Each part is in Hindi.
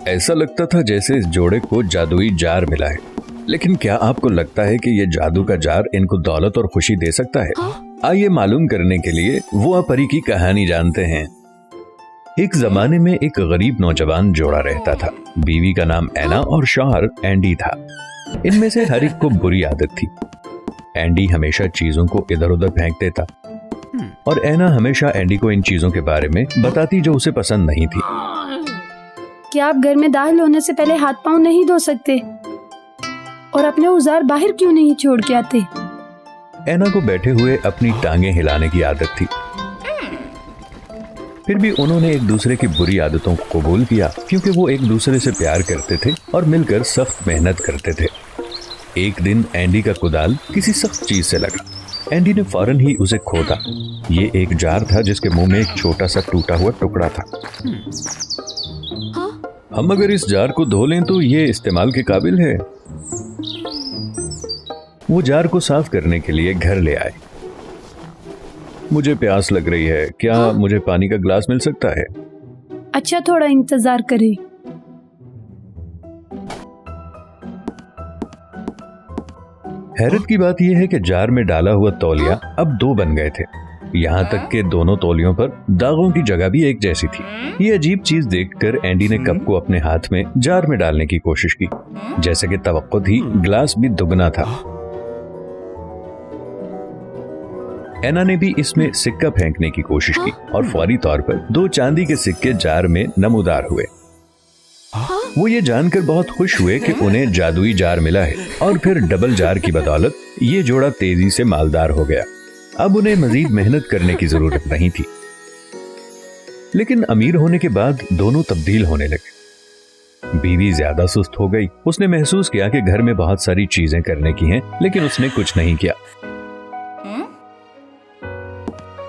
ऐसा लगता था जैसे इस जोड़े को जादुई जार मिला है। लेकिन क्या आपको लगता है कि ये जादू का जार इनको दौलत और खुशी दे सकता है? आइए मालूम करने के लिए वो परी की कहानी जानते हैं। एक जमाने में एक गरीब नौजवान जोड़ा रहता था। बीवी का नाम एना और शौहर एंडी था। इनमें से हर एक को बुरी आदत थी। एंडी हमेशा चीजों को इधर उधर फेंक देता और एना हमेशा एंडी को इन चीजों के बारे में बताती जो उसे पसंद नहीं थी। क्या आप घर में दाखिल होने से पहले हाथ पांव नहीं धो सकते? और अपने औजार बाहर क्यों नहीं छोड़ के आते? एना को बैठे हुए अपनी टांगें हिलाने की आदत थी। फिर भी उन्होंने एक दूसरे की बुरी आदतों को कबूल किया क्योंकि वो एक दूसरे से प्यार करते थे और मिलकर सख्त मेहनत करते थे। एक दिन एंडी का कुदाल किसी सख्त चीज से लगा। एंडी ने फौरन ही उसे खोदा। ये एक जार था जिसके मुंह में एक छोटा सा टूटा हुआ टुकड़ा था। हम अगर इस जार को धो लें तो ये इस्तेमाल के काबिल है। वो जार को साफ करने के लिए घर ले आए। मुझे प्यास लग रही है, क्या मुझे पानी का गिलास मिल सकता है? अच्छा, थोड़ा इंतजार करें। हैरत की बात यह है कि जार में डाला हुआ तौलिया अब 2 बन गए थे। यहाँ तक कि दोनों तौलियों पर दागों की जगह भी एक जैसी थी। ये अजीब चीज देखकर एंडी ने कप को अपने हाथ में जार में डालने की कोशिश की। जैसे कि तवक्को थी, गिलास भी दुगना था। एना ने भी इसमें सिक्का फेंकने की कोशिश की और फौरी तौर पर 2 चांदी के सिक्के जार में नमूदार हुए। वो ये जानकर बहुत खुश हुए कि उन्हें जादुई जार मिला है और फिर डबल जार की बदौलत ये जोड़ा तेजी से मालदार हो गया। अब उन्हें मजीद मेहनत करने की जरूरत नहीं थी। लेकिन अमीर होने के बाद दोनों तब्दील होने लगे। बीवी ज्यादा सुस्त हो गई। उसने महसूस किया कि घर में बहुत सारी चीजें करने की हैं, लेकिन उसने कुछ नहीं किया।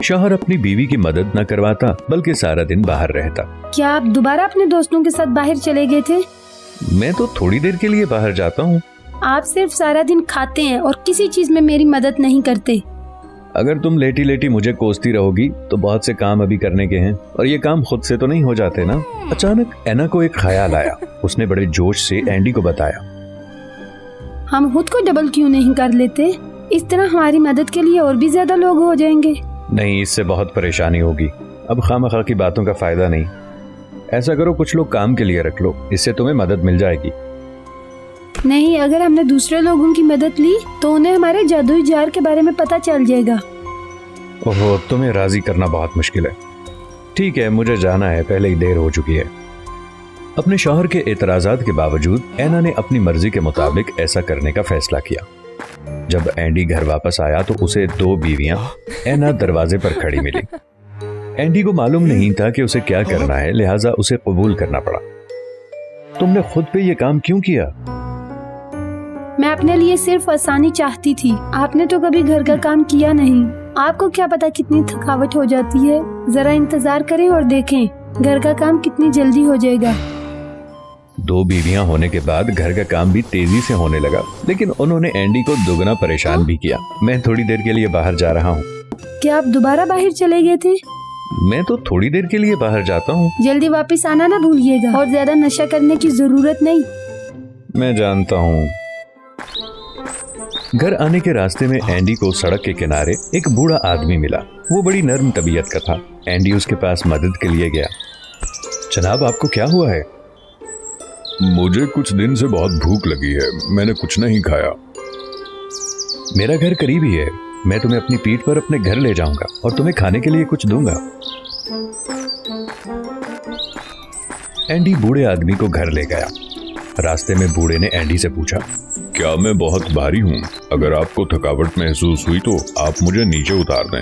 शौहर अपनी बीवी की मदद न करवाता बल्कि सारा दिन बाहर रहता। क्या आप दोबारा अपने दोस्तों के साथ बाहर चले गए थे? मैं तो थोड़ी देर के लिए बाहर जाता हूँ। आप सिर्फ सारा दिन खाते हैं और किसी चीज में मेरी मदद नहीं करते। अगर तुम लेटी लेटी मुझे कोसती रहोगी तो बहुत से काम अभी करने के हैं और ये काम खुद से तो नहीं हो जाते ना। अचानक एना को एक ख्याल आया। उसने बड़े जोश से एंडी को बताया, हम खुद को डबल क्यों नहीं कर लेते? इस तरह हमारी मदद के लिए और भी ज्यादा लोग हो जाएंगे। नहीं, इससे बहुत परेशानी होगी। अब खामखा की बातों का फायदा नहीं। ऐसा करो, कुछ लोग काम के लिए रख लो, इससे तुम्हें मदद मिल जाएगी। नहीं, अगर हमने दूसरे लोगों की मदद ली तो उन्हें हमारे जादुई जार के बारे में पता चल जाएगा। ओहो, तुम्हें राजी करना बहुत मुश्किल है। ठीक है, मुझे जाना है, पहले ही देर हो चुकी है। अपने शौहर के एतराजात के बावजूद एना ने अपनी मर्जी के मुताबिक ऐसा करने का फैसला किया। जब एंडी घर वापस आया तो उसे 2 बीवियां एना दरवाजे पर खड़ी मिली। एंडी को मालूम नहीं था कि उसे क्या करना है, लिहाजा उसे कबूल करना पड़ा। तुमने खुद पे ये काम क्यों किया? मैं अपने लिए सिर्फ आसानी चाहती थी। आपने तो कभी घर का काम किया नहीं। आपको क्या पता कितनी थकावट हो जाती है। जरा इंतजार करें और देखें घर का काम कितनी जल्दी हो जाएगा। 2 बीवियां होने के बाद घर का काम भी तेजी से होने लगा, लेकिन उन्होंने एंडी को दुगना परेशान भी किया। मैं थोड़ी देर के लिए बाहर जा रहा हूँ। क्या आप दोबारा बाहर चले गए थे? मैं तो थोड़ी देर के लिए बाहर जाता हूँ। जल्दी वापस आना ना भूलिएगा और ज्यादा नशा करने की जरूरत नहीं। मैं जानता हूँ। घर आने के रास्ते में एंडी को सड़क के किनारे एक बूढ़ा आदमी मिला। वो बड़ी नर्म तबीयत का था। एंडी उसके पास मदद के लिए गया। जनाब, आपको क्या हुआ है? मुझे कुछ दिन से बहुत भूख लगी है, मैंने कुछ नहीं खाया। मेरा घर करीब ही है, मैं तुम्हें अपनी पीठ पर अपने घर ले जाऊंगा और तुम्हें खाने के लिए कुछ दूंगा। एंडी बूढ़े आदमी को घर ले गया। रास्ते में बूढ़े ने एंडी से पूछा, क्या मैं बहुत भारी हूँ? अगर आपको थकावट महसूस हुई तो आप मुझे नीचे उतार दें।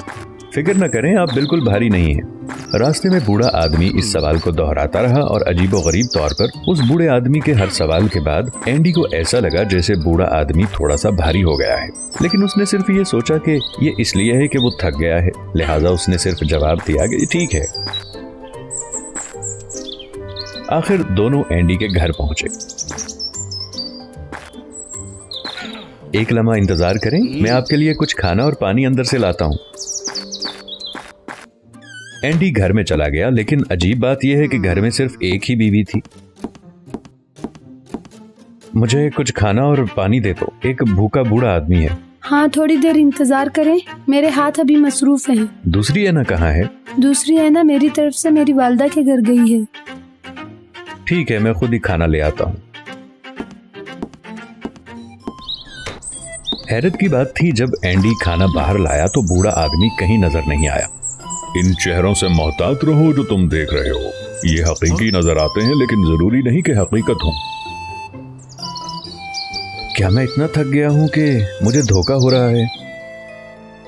फिक्र न करें, आप बिल्कुल भारी नहीं हैं। रास्ते में बूढ़ा आदमी इस सवाल को दोहराता रहा और अजीबोगरीब तौर पर उस बूढ़े आदमी के हर सवाल के बाद एंडी को ऐसा लगा जैसे बूढ़ा आदमी थोड़ा सा भारी हो गया है। लेकिन उसने सिर्फ ये सोचा कि ये इसलिए है कि वो थक गया है, लिहाजा उसने सिर्फ जवाब दिया कि ठीक है। आखिर दोनों एंडी के घर पहुंचे। एक लम्हा इंतजार करें, मैं आपके लिए कुछ खाना और पानी अंदर से लाता हूं। एंडी घर में चला गया, लेकिन अजीब बात यह है कि घर में सिर्फ एक ही बीवी थी। मुझे कुछ खाना और पानी दे दो, एक भूखा बूढ़ा आदमी है। हाँ, थोड़ी देर इंतजार करें, मेरे हाथ अभी मसरूफ हैं। दूसरी ऐना कहाँ है? दूसरी ऐना मेरी तरफ से मेरी वालदा के घर गई है। ठीक है, मैं खुद ही खाना ले आता हूँ। हैरत की बात थी, जब एंडी खाना बाहर लाया तो बूढ़ा आदमी कहीं नजर नहीं आया। इन चेहरों से मोहतात रहो जो तुम देख रहे हो, ये हकीकी नजर आते हैं लेकिन जरूरी नहीं कि हकीकत हो। क्या मैं इतना थक गया हूं कि मुझे धोखा हो रहा है?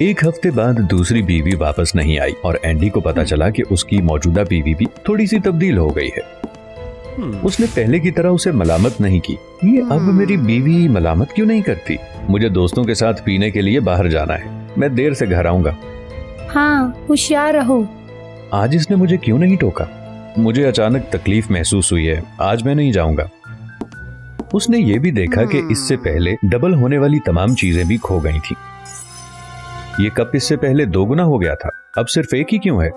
एक हफ्ते बाद दूसरी बीवी वापस नहीं आई और एंडी को पता चला कि उसकी मौजूदा बीवी भी थोड़ी सी तब्दील हो गई है। उसने पहले की तरह उसे मलामत नहीं की। ये अब मेरी बीवी मलामत क्यों नहीं करती? मुझे दोस्तों के साथ पीने के लिए बाहर जाना है, मैं देर से घर आऊंगा। हाँ, होशियार रहो। आज इसने मुझे क्यों नहीं टोका? मुझे अचानक तकलीफ महसूस हुई है, आज मैं नहीं जाऊंगा। उसने ये भी देखा कि इससे पहले डबल होने वाली तमाम चीजें भी खो गई थी। ये कप इससे पहले 2 गुना हो गया था, अब सिर्फ एक ही क्यों है?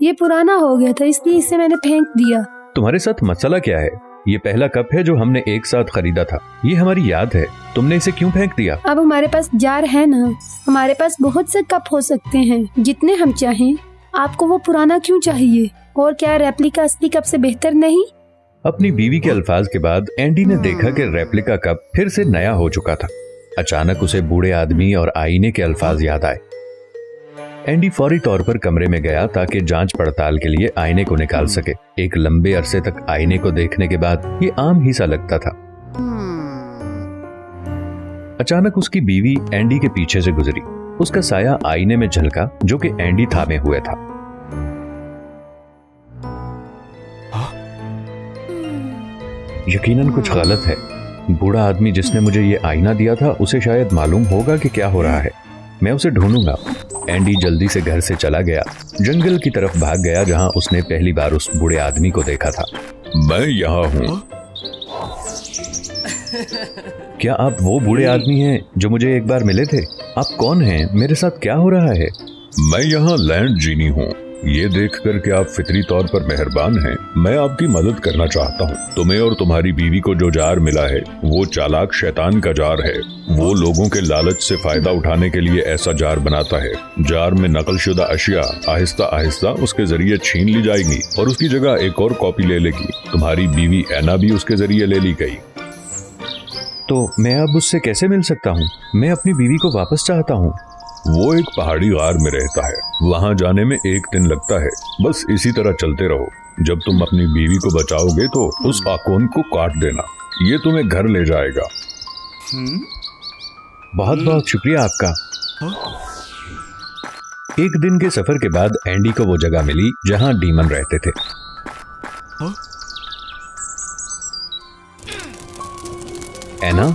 ये पुराना हो गया था इसलिए इसे मैंने फेंक दिया। तुम्हारे साथ मसला क्या है? ये पहला कप है जो हमने एक साथ खरीदा था, ये हमारी याद है, तुमने इसे क्यों फेंक दिया? अब हमारे पास जार है ना, हमारे पास बहुत से कप हो सकते हैं, जितने हम चाहें। आपको वो पुराना क्यों चाहिए? और क्या रेप्लिका असली कप से बेहतर नहीं? अपनी बीवी के अल्फाज के बाद एंडी ने देखा कि रेप्लिका कप फिर से नया हो चुका था। अचानक उसे बूढ़े आदमी और आईने के अल्फाज याद आए। एंडी फौरी तौर पर कमरे में गया ताकि जांच पड़ताल के लिए आईने को निकाल सके। एक लंबे अरसे तक आईने को देखने के बाद ये आम ही सा लगता था। अचानक उसकी बीवी एंडी के पीछे से गुजरी। उसका साया आईने में झलका जो कि एंडी थामे हुए था। यकीनन कुछ गलत है। बूढ़ा आदमी जिसने मुझे ये आईना दिया था उसे शायद मालूम होगा कि क्या हो रहा है। मैं उसे ढूंढूंगा। एंडी जल्दी से घर से चला गया, जंगल की तरफ भाग गया जहां उसने पहली बार उस बूढ़े आदमी को देखा था। मैं यहाँ हूँ। क्या आप वो बूढ़े आदमी हैं जो मुझे एक बार मिले थे? आप कौन हैं? मेरे साथ क्या हो रहा है? मैं यहाँ लैंड जीनी हूँ। ये देखकर कि आप फितरी तौर पर मेहरबान हैं, मैं आपकी मदद करना चाहता हूँ। तुम्हें और तुम्हारी बीवी को जो जार मिला है वो चालाक शैतान का जार है। वो लोगों के लालच से फायदा उठाने के लिए ऐसा जार बनाता है। जार में नकलशुदा अशिया आहिस्ता आहिस्ता उसके जरिए छीन ली जाएगी और उसकी जगह एक और कॉपी ले लेगी। तुम्हारी बीवी ऐना भी उसके जरिए ले ली गई। तो मैं अब उससे कैसे मिल सकता हूँ? मैं अपनी बीवी को वापस चाहता हूँ। वो एक पहाड़ी गार में रहता है, वहाँ जाने में 1 दिन लगता है। बस इसी तरह चलते रहो। जब तुम अपनी बीवी को बचाओगे तो उस आकोन को काट देना, ये तुम्हें घर ले जाएगा। बहुत बहुत शुक्रिया आपका। एक दिन के सफर के बाद एंडी को वो जगह मिली जहां डीमन रहते थे। ऐना?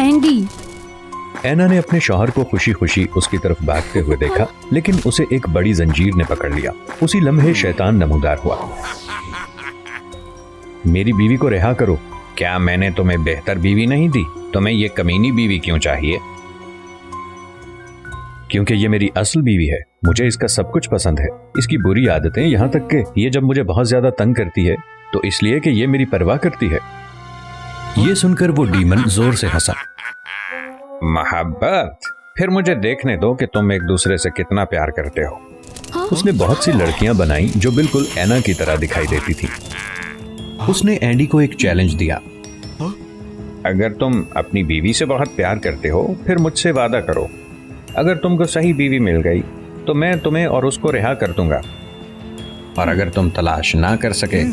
एंडी। ऐना ने अपने शौहर को खुशी खुशी उसकी तरफ भागते हुए देखा, लेकिन उसे एक बड़ी जंजीर ने पकड़ लिया। उसी लम्हे शैतान नमूदार हुआ। मेरी बीवी को रिहा करो। क्या मैंने तुम्हें बेहतर बीवी नहीं दी? तुम्हें ये कमीनी बीवी क्यों चाहिए? क्योंकि ये मेरी असल बीवी है। मुझे इसका सब कुछ पसंद है। इसकी बुरी आदतें, यहाँ तक कि ये जब मुझे बहुत ज्यादा तंग करती है तो इसलिए कि ये मेरी परवाह करती है। ये सुनकर वो डीमन जोर से हंसा। मोहब्बत, फिर मुझे देखने दो कि तुम एक दूसरे से कितना प्यार करते हो। उसने बहुत सी लड़कियां बनाई जो बिल्कुल ऐना की तरह दिखाई देती थी। उसने एंडी को एक चैलेंज दिया। अगर तुम अपनी बीवी से बहुत प्यार करते हो फिर मुझसे वादा करो, अगर तुमको सही बीवी मिल गई तो मैं तुम्हें और उसको रिहा कर दूंगा, और अगर तुम तलाश ना कर सके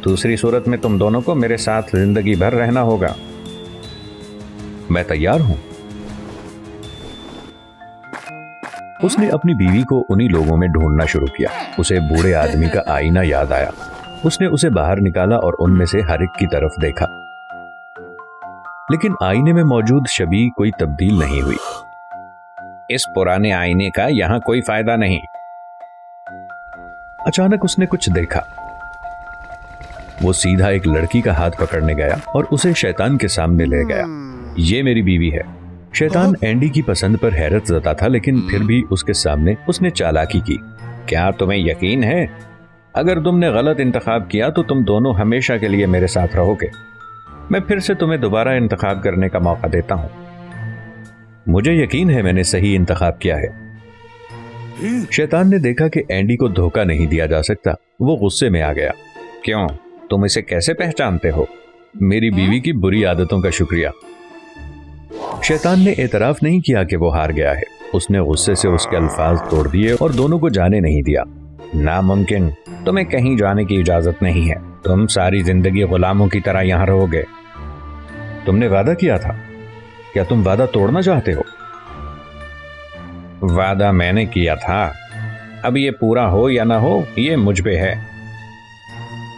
दूसरी सूरत में तुम दोनों को मेरे साथ जिंदगी भर रहना होगा। मैं तैयार हूं। उसने अपनी बीवी को उन्हीं लोगों में ढूंढना शुरू किया। उसे बूढ़े आदमी का आईना याद आया। उसने उसे बाहर निकाला और उनमें से हर एक की तरफ देखा, लेकिन आईने में मौजूद शबी कोई तब्दील नहीं हुई। इस पुराने आईने का यहां कोई फायदा नहीं। अचानक उसने कुछ देखा। वो सीधा एक लड़की का हाथ पकड़ने गया और उसे शैतान के सामने ले गया। ये मेरी बीवी है। शैतान एंडी की पसंद पर हैरत जता था, लेकिन फिर भी उसके सामने उसने चालाकी की। क्या तुम्हें यकीन है? अगर तुमने गलत इंतखाब किया तो तुम दोनों हमेशा के लिए मेरे साथ रहोगे। मैं फिर से तुम्हें दोबारा इंतखाब करने का मौका देता हूं। मुझे यकीन है मैंने सही इंतखाब किया है। शैतान ने देखा कि एंडी को धोखा नहीं दिया जा सकता। वो गुस्से में आ गया। क्यों? तुम इसे कैसे पहचानते हो? मेरी बीवी की बुरी आदतों का शुक्रिया। शैतान ने एतराफ नहीं किया कि वो हार गया है। उसने गुस्से से उसके अल्फाज तोड़ दिए और दोनों को जाने नहीं दिया। नामुमकिन, तुम्हें कहीं जाने की इजाजत नहीं है। तुम सारी जिंदगी गुलामों की तरह यहां रहोगे। तुमने वादा किया था। क्या तुम वादा तोड़ना चाहते हो? वादा मैंने किया था। अब ये पूरा हो या ना हो, ये मुझ पे है।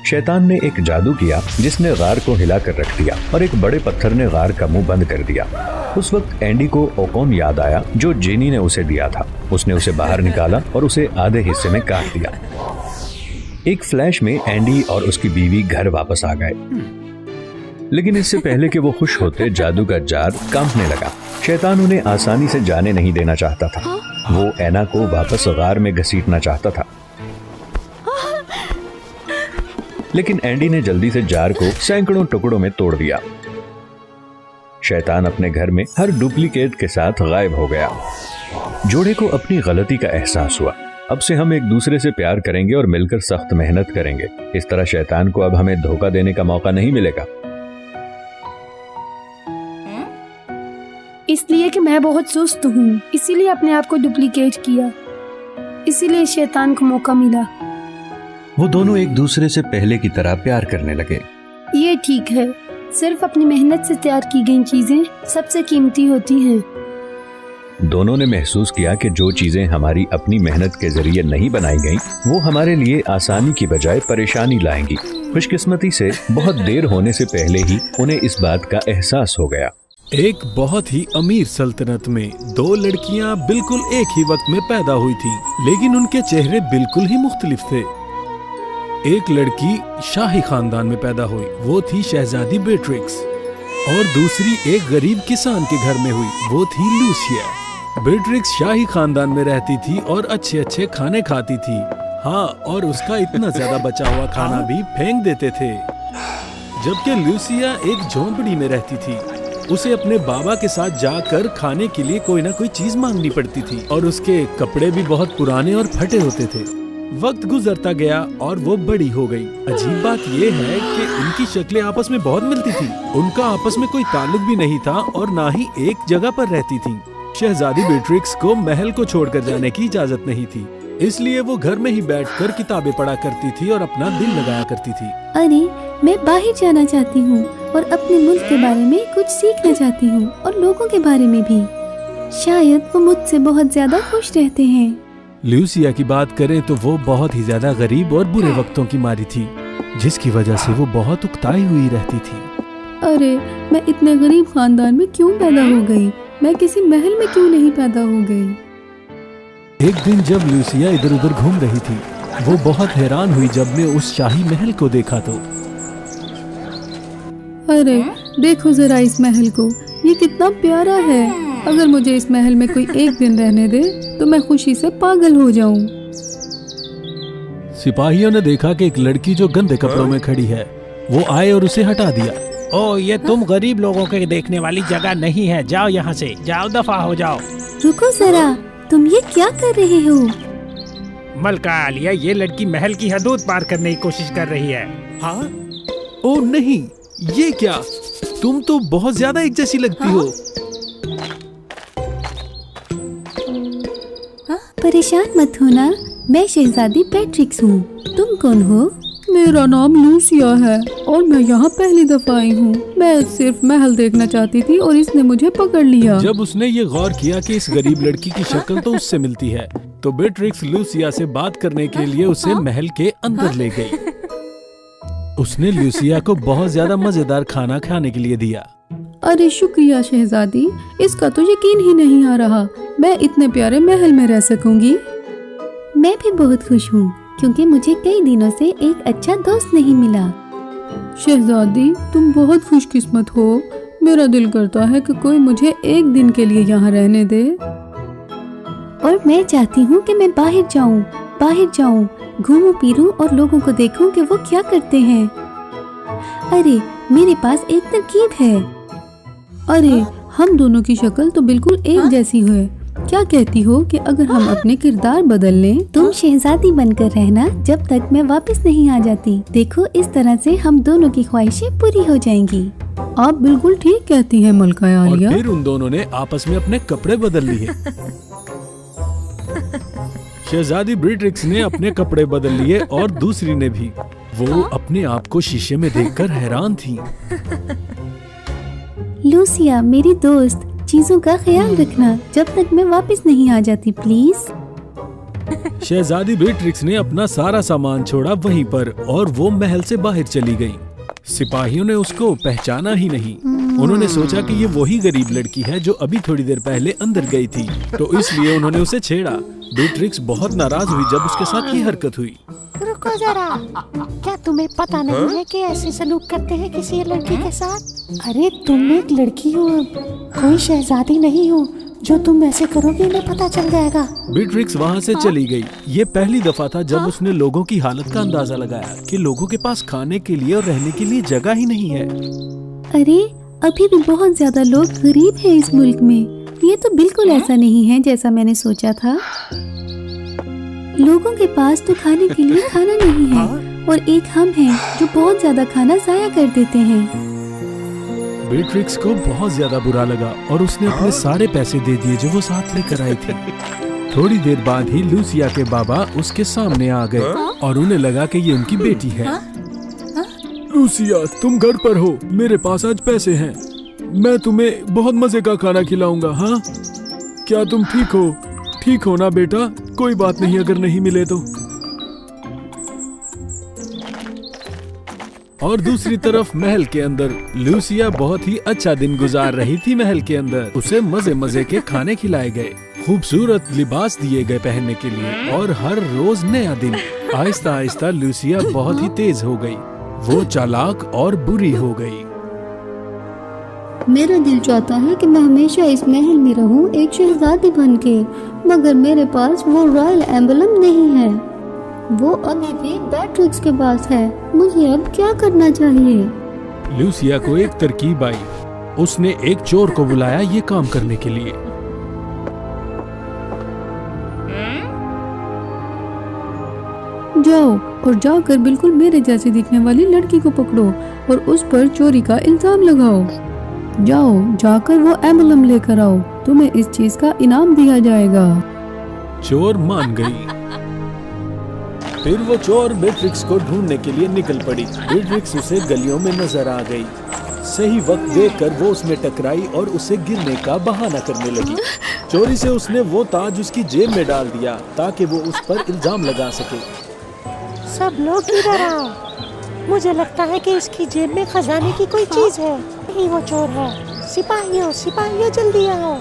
शैतान ने एक जादू किया जिसने गार को हिलाकर रख दिया और एक बड़े पत्थर ने गार का मुंह बंद कर दिया। उस वक्त एंडी को ओकोन याद आया जो जेनी ने उसे दिया था। उसने उसे बाहर निकाला और उसे आधे हिस्से में काट दिया। एक फ्लैश में एंडी और उसकी बीवी घर वापस आ गए, लेकिन इससे पहले कि वो खुश होते जादू का जार कांपने लगा। शैतान उन्हें आसानी से जाने नहीं देना चाहता था। वो एना को वापस गार में घसीटना चाहता था, लेकिन एंडी ने जल्दी से जार को सैकड़ों टुकड़ों में तोड़ दिया। शैतान अपने घर में हर डुप्लीकेट के साथ गायब हो गया। जोड़े को अपनी गलती का एहसास हुआ। अब से हम एक दूसरे से प्यार करेंगे और मिलकर सख्त मेहनत करेंगे। इस तरह शैतान को अब हमें धोखा देने का मौका नहीं मिलेगा। इसलिए कि मैं बहुत सुस्त हूँ, इसीलिए अपने आप को डुप्लीकेट किया, इसीलिए शैतान को मौका मिला। वो दोनों एक दूसरे से पहले की तरह प्यार करने लगे। ये ठीक है। सिर्फ अपनी मेहनत से तैयार की गई चीजें सबसे कीमती होती हैं। दोनों ने महसूस किया कि जो चीजें हमारी अपनी मेहनत के जरिए नहीं बनाई गईं, वो हमारे लिए आसानी की बजाय परेशानी लाएंगी। खुशकिस्मती से बहुत देर होने से पहले ही उन्हें इस बात का एहसास हो गया। एक बहुत ही अमीर सल्तनत में दो लड़कियां बिल्कुल एक ही वक्त में पैदा हुई थीं, लेकिन उनके चेहरे बिल्कुल ही मुख्तलिफ थे। एक लड़की शाही खानदान में पैदा हुई, वो थी शहजादी बेट्रिक्स, और दूसरी एक गरीब किसान के घर में हुई, वो थी लूसिया। बेट्रिक्स शाही खानदान में रहती थी और अच्छे अच्छे खाने खाती थी। हाँ, और उसका इतना ज्यादा बचा हुआ खाना भी फेंक देते थे। जबकि लूसिया एक झोंपड़ी में रहती थी। उसे अपने बाबा के साथ जाकर खाने के लिए कोई ना कोई चीज मांगनी पड़ती थी, और उसके कपड़े भी बहुत पुराने और फटे होते थे। वक्त गुजरता गया और वो बड़ी हो गई। अजीब बात ये है कि उनकी शक्लें आपस में बहुत मिलती थी। उनका आपस में कोई ताल्लुक भी नहीं था और ना ही एक जगह पर रहती थी। शहजादी बेट्रिक्स को महल को छोड़कर जाने की इजाजत नहीं थी, इसलिए वो घर में ही बैठकर किताबें पढ़ा करती थी और अपना दिल लगाया करती थी। अरे, मैं बाहर जाना चाहती हूँ और अपने मुल्क के बारे में कुछ सीखना चाहती हूँ और लोगों के बारे में भी। शायद वो मुझसे बहुत ज्यादा खुश रहते हैं। लूसिया की बात करें तो वो बहुत ही ज्यादा गरीब और बुरे वक्तों की मारी थी, जिसकी वजह से वो बहुत उकताई हुई रहती थी। अरे, मैं इतने गरीब खानदान में क्यों पैदा हो गई? मैं किसी महल में क्यों नहीं पैदा हो गई? एक दिन जब लूसिया इधर उधर घूम रही थी, वो बहुत हैरान हुई जब ने उस शाही महल को देखा तो। अरे, देखो जरा इस महल को, ये कितना प्यारा है। अगर मुझे इस महल में कोई एक दिन रहने दे तो मैं खुशी से पागल हो जाऊं। सिपाहियों ने देखा कि एक लड़की जो गंदे कपड़ों में खड़ी है, वो आए और उसे हटा दिया। ओ, ये तुम गरीब लोगों के देखने वाली जगह नहीं है, जाओ यहाँ से, जाओ, दफा हो जाओ। रुको जरा, तुम ये क्या कर रहे हो? मलका आलिया, ये लड़की महल की हदूद पार करने की कोशिश कर रही है। हाँ? ओ नहीं, ये क्या? तुम तो बहुत ज्यादा एक जैसी लगती हो। परेशान मत होना, मैं शहजादी बेट्रिक्स हूँ। तुम कौन हो? मेरा नाम लूसिया है और मैं यहाँ पहली दफा आई हूँ। मैं सिर्फ महल देखना चाहती थी और इसने मुझे पकड़ लिया। जब उसने ये गौर किया कि इस गरीब लड़की की शक्ल तो उससे मिलती है, तो बेट्रिक्स लूसिया से बात करने के लिए उसे महल के अंदर ले गई। उसने लूसिया को बहुत ज्यादा मजेदार खाना खाने के लिए दिया। अरे शुक्रिया शहजादी, इसका तो यकीन ही नहीं आ रहा मैं इतने प्यारे महल में रह सकूंगी। मैं भी बहुत खुश हूँ क्योंकि मुझे कई दिनों से एक अच्छा दोस्त नहीं मिला। शहजादी, तुम बहुत खुशकिस्मत हो। मेरा दिल करता है कि कोई मुझे एक दिन के लिए यहाँ रहने दे। और मैं चाहती हूँ कि मैं बाहर जाऊँ, घूमूं फिरूं और लोगों को देखूं कि वो क्या करते हैं। अरे, मेरे पास एक तरकीब है। अरे, हम दोनों की शक्ल तो बिल्कुल एक जैसी है। क्या कहती हो कि अगर हम अपने किरदार बदल लें? तुम शहजादी बनकर रहना जब तक मैं वापस नहीं आ जाती। देखो, इस तरह से हम दोनों की ख्वाहिशें पूरी हो जाएंगी। आप बिल्कुल ठीक कहती हैं मलका और आलिया। फिर उन दोनों ने आपस में अपने कपड़े बदल लिए। शहजादी ब्रिट्रिक्स ने अपने कपड़े बदल लिए और दूसरी ने भी। वो अपने आप को शीशे में देखकर हैरान थी। लूसिया, मेरी दोस्त, चीजों का ख्याल रखना जब तक मैं वापस नहीं आ जाती, प्लीज। शहजादी ब्रिट्रिक्स ने अपना सारा सामान छोड़ा वहीं पर और वो महल से बाहर चली गई। सिपाहियों ने उसको पहचाना ही नहीं। उन्होंने सोचा कि ये वही गरीब लड़की है जो अभी थोड़ी देर पहले अंदर गई थी, तो इसलिए उन्होंने उसे छेड़ा। ब्रिट्रिक्स बहुत नाराज हुई जब उसके साथ ये हरकत हुई। रुको जरा, क्या तुम्हें पता नहीं है कि ऐसे सलूक करते हैं किसी लड़की के साथ? अरे तुम एक लड़की हो, कोई शहजादी नहीं हो। जो तुम ऐसे करोगे इन्हें पता चल जाएगा। ब्रिट्रिक्स वहाँ से चली गई। ये पहली दफा था जब उसने लोगों की हालत का अंदाजा लगाया कि लोगों के पास खाने के लिए और रहने के लिए जगह ही नहीं है। अरे, अभी भी बहुत ज्यादा लोग गरीब हैं इस मुल्क में। ये तो बिल्कुल ऐसा नहीं है जैसा मैंने सोचा था। लोगों के पास तो खाने के लिए खाना नहीं है और एक हम हैं जो बहुत ज्यादा खाना जाया कर देते हैं। ब्रिट्रिक्स को बहुत ज्यादा बुरा लगा और उसने अपने सारे पैसे दे दिए जो वो साथ लेकर आई थी। थोड़ी देर बाद ही लूसिया के बाबा उसके सामने आ गए और उन्हें लगा कि ये उनकी बेटी है। लूसिया, तुम घर पर हो, मेरे पास आज पैसे हैं, मैं तुम्हें बहुत मजे का खाना खिलाऊंगा। हाँ, क्या तुम ठीक हो? ठीक हो ना बेटा? कोई बात नहीं अगर नहीं मिले तो। और दूसरी तरफ महल के अंदर लूसिया बहुत ही अच्छा दिन गुजार रही थी। महल के अंदर उसे मजे मजे के खाने खिलाए गए, खूबसूरत लिबास दिए गए पहनने के लिए और हर रोज नया दिन। आहिस्ता आहिस्ता लूसिया बहुत ही तेज हो गई। वो चालाक और बुरी हो गई। मेरा दिल चाहता है कि मैं हमेशा इस महल में रहूं एक शहजादी बनके, मगर मेरे पास वो रॉयल एम्बलम नहीं है। वो अभी भी बैट्रिक्स के पास है। मुझे अब क्या करना चाहिए? लूसिया को एक तरकीब आई। उसने एक चोर को बुलाया ये काम करने के लिए। जाओ और जाकर बिल्कुल मेरे जैसी दिखने वाली लड़की को पकड़ो और उस पर चोरी का इल्जाम लगाओ। जाओ, जाकर वो एम्बलम लेकर आओ। तुम्हें इस चीज का इनाम दिया जाएगा। चोर मान गई। फिर वो चोर ब्रिट्रिक्स को ढूंढने के लिए निकल पड़ी। ब्रिट्रिक्स उसे गलियों में नजर आ गई। सही वक्त देखकर वो उसमें टकराई और उसे गिरने का बहाना करने लगी। चोरी से उसने वो ताज उसकी जेब में डाल दिया ताकि वो उस पर इल्जाम लगा सके। सब लोग इधर आओ, मुझे लगता है कि इसकी जेब में खजाने की कोई चीज है। यही वो चोर है। सिपाहियों, सिपाहियों जल्दी आओ।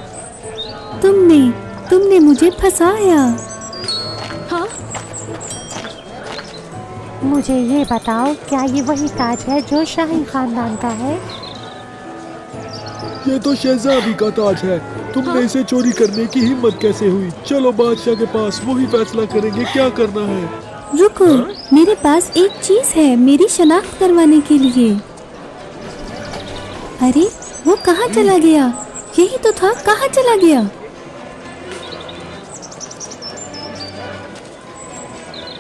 तुमने मुझे फंसाया। हाँ? मुझे ये बताओ, क्या ये वही ताज है जो शाही खानदान का है? ये तो शहजादी का ताज है। तुमने इसे चोरी करने की हिम्मत कैसे हुई? चलो बादशाह के पास, वही फैसला करेंगे क्या करना है। रुको, मेरे पास एक चीज है मेरी शनाख्त करवाने के लिए। अरे, वो कहाँ चला गया? यही तो था, कहाँ चला गया?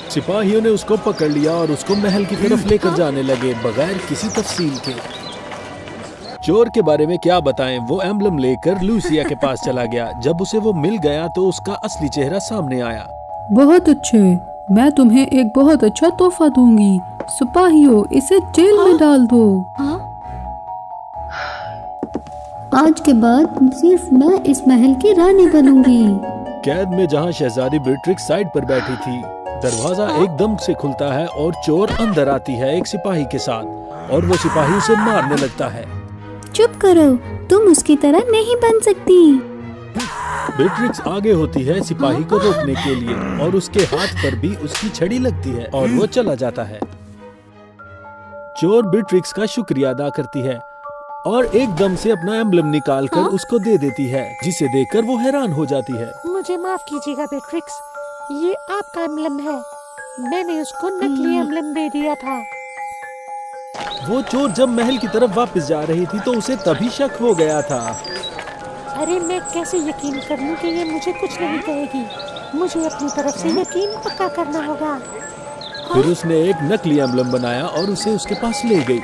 सिपाहियों ने उसको पकड़ लिया और उसको महल की तरफ लेकर जाने लगे बगैर किसी तफसील के। चोर के बारे में क्या बताएं, वो एम्बलम लेकर लूसिया के पास चला गया। जब उसे वो मिल गया तो उसका असली चेहरा सामने आया। बहुत अच्छे, मैं तुम्हें एक बहुत अच्छा तोहफा दूंगी। सिपाहियों, इसे जेल में डाल दो। आज के बाद सिर्फ मैं इस महल की रानी बनूंगी। कैद में जहाँ शहजादी ब्रिट्रिक्स साइड पर बैठी थी, दरवाजा एकदम से खुलता है और चोर अंदर आती है एक सिपाही के साथ और वो सिपाही उसे मारने लगता है। चुप करो, तुम उसकी तरह नहीं बन सकती। ब्रिट्रिक्स आगे होती है सिपाही को रोकने के लिए और उसके हाथ पर भी उसकी छड़ी लगती है और वो चला जाता है। चोर ब्रिट्रिक्स का शुक्रिया अदा करती है और एकदम से अपना एम्बलम निकाल कर उसको दे देती है, जिसे देखकर वो हैरान हो जाती है। मुझे माफ कीजिएगा बैट्रिक्स, ये आपका एम्बलम है। मैंने उसको नकली एम्बलम दे दिया था। वो चोर जब महल की तरफ वापस जा रही थी तो उसे तभी शक हो गया था। अरे मैं कैसे यकीन कर लूं कि ये मुझे कुछ नहीं कहेगी। मुझे अपनी तरफ से यकीन पक्का करना होगा। फिर उसने एक नकली एम्बलम बनाया और उसे उसके पास ले गई।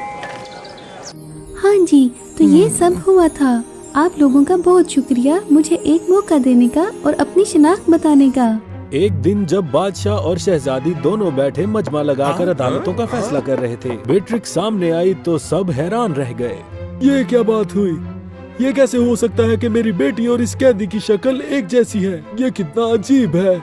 हाँ जी, तो ये सब हुआ था। आप लोगों का बहुत शुक्रिया मुझे एक मौका देने का और अपनी शिनाख्त बताने का। एक दिन जब बादशाह और शहजादी दोनों बैठे मजमा लगाकर अदालतों का फैसला कर रहे थे, बेट्रिक्स सामने आई तो सब हैरान रह गए। ये क्या बात हुई? ये कैसे हो सकता है कि मेरी बेटी और इस कैदी की शक्ल एक जैसी है? ये कितना अजीब है।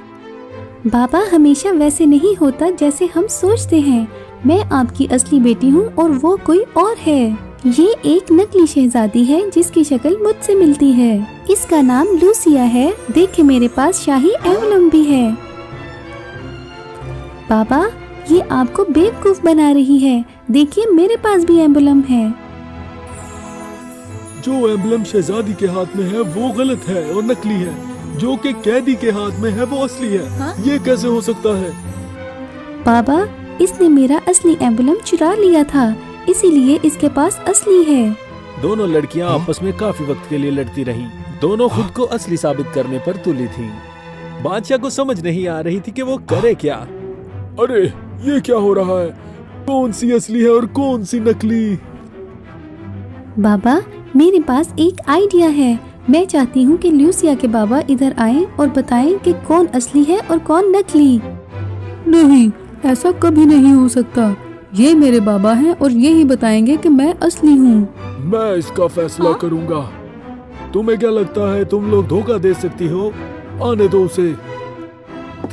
बाबा, हमेशा वैसे नहीं होता जैसे हम सोचते हैं। मैं आपकी असली बेटी हूँ और वो कोई और है। ये एक नकली शहजादी है जिसकी शक्ल मुझसे मिलती है। इसका नाम लूसिया है। देखे, मेरे पास शाही एम्बलम भी है। बाबा, ये आपको बेवकूफ बना रही है। देखिए, मेरे पास भी एम्बलम है। जो एम्बलम शहजादी के हाथ में है वो गलत है और नकली है। जो कि कैदी के हाथ में है वो असली है। ये कैसे हो सकता है? बाबा, इसने मेरा असली एम्बलम चुरा लिया था, इसीलिए इसके पास असली है। दोनों लड़कियां आपस में काफी वक्त के लिए लड़ती रहीं। दोनों खुद को असली साबित करने पर तुली थीं। बादशाह को समझ नहीं आ रही थी कि वो करे क्या। अरे, ये क्या हो रहा है? कौन सी असली है और कौन सी नकली? बाबा, मेरे पास एक आइडिया है। मैं चाहती हूँ कि लूसिया के बाबा इधर आएं और बताएं कि कौन असली है और कौन नकली। नहीं, ऐसा कभी नहीं हो सकता। ये मेरे बाबा हैं और ये ही बताएंगे कि मैं असली हूँ। मैं इसका फैसला करूँगा। तुम्हें क्या लगता है तुम लोग धोखा दे सकती हो? आने दो उसे।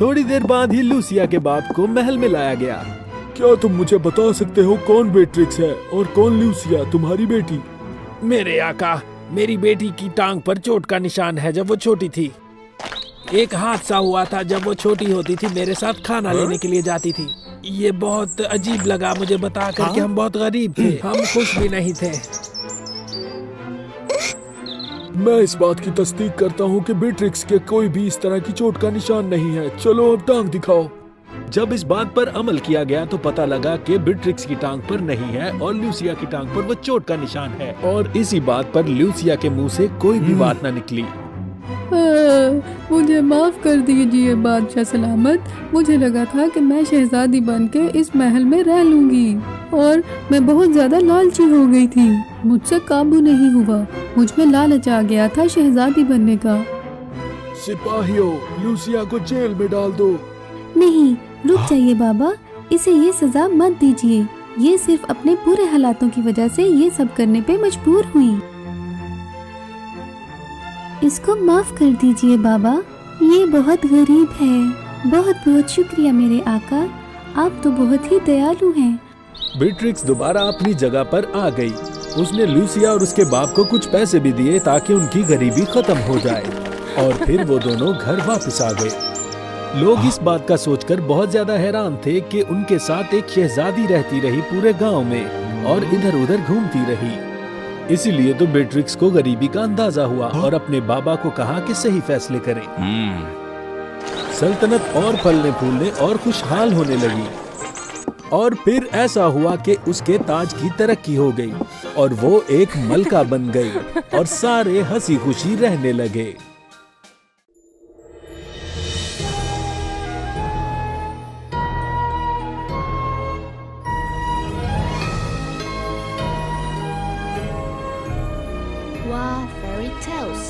थोड़ी देर बाद ही लूसिया के बाप को महल में लाया गया। क्या तुम मुझे बता सकते हो कौन बेट्रिक्स है और कौन लूसिया तुम्हारी बेटी? मेरे आका, मेरी बेटी की टांग पर चोट का निशान है जब वो छोटी थी। एक हादसा हुआ था जब वो छोटी होती थी, मेरे साथ खाना लेने के लिए जाती थी। ये बहुत अजीब लगा मुझे बताकर कि हम बहुत गरीब थे, हम खुश भी नहीं थे। मैं इस बात की तस्दीक करता हूँ कि बेट्रिक्स के कोई भी इस तरह की चोट का निशान नहीं है। चलो अब टांग दिखाओ। जब इस बात पर अमल किया गया तो पता लगा कि बेट्रिक्स की टांग पर नहीं है और लूसिया की टांग पर वो चोट का निशान है। और इसी बात पर लूसिया के मुंह से कोई भी बात न निकली। मुझे माफ कर दीजिए बादशाह सलामत। मुझे लगा था कि मैं शहजादी बनके इस महल में रह लूंगी और मैं बहुत ज्यादा लालची हो गई थी। मुझसे काबू नहीं हुआ। मुझ में लालच आ गया था शहजादी बनने का। सिपाहियों, लूसिया को जेल में डाल दो। नहीं, रुक जाइए बाबा, इसे ये सजा मत दीजिए। ये सिर्फ अपने बुरे हालातों की वजह से ये सब करने पे मजबूर हुई। इसको माफ कर दीजिए बाबा, ये बहुत गरीब है। बहुत बहुत शुक्रिया मेरे आका, आप तो बहुत ही दयालु हैं। बेट्रिक्स दोबारा अपनी जगह पर आ गई। उसने लूसिया और उसके बाप को कुछ पैसे भी दिए ताकि उनकी गरीबी खत्म हो जाए और फिर वो दोनों घर वापस आ गए। लोग इस बात का सोचकर बहुत ज्यादा हैरान थे कि उनके साथ एक शहजादी रहती रही पूरे गांव में और इधर उधर घूमती रही। इसीलिए तो बेट्रिक्स को गरीबी का अंदाजा हुआ और अपने बाबा को कहा कि सही फैसले करें। सल्तनत और फलने फूलने और खुशहाल होने लगी। और फिर ऐसा हुआ कि उसके ताज की तरक्की हो गई और वो एक मलका बन गई और सारे हंसी खुशी रहने लगे। Wow, fairy tales.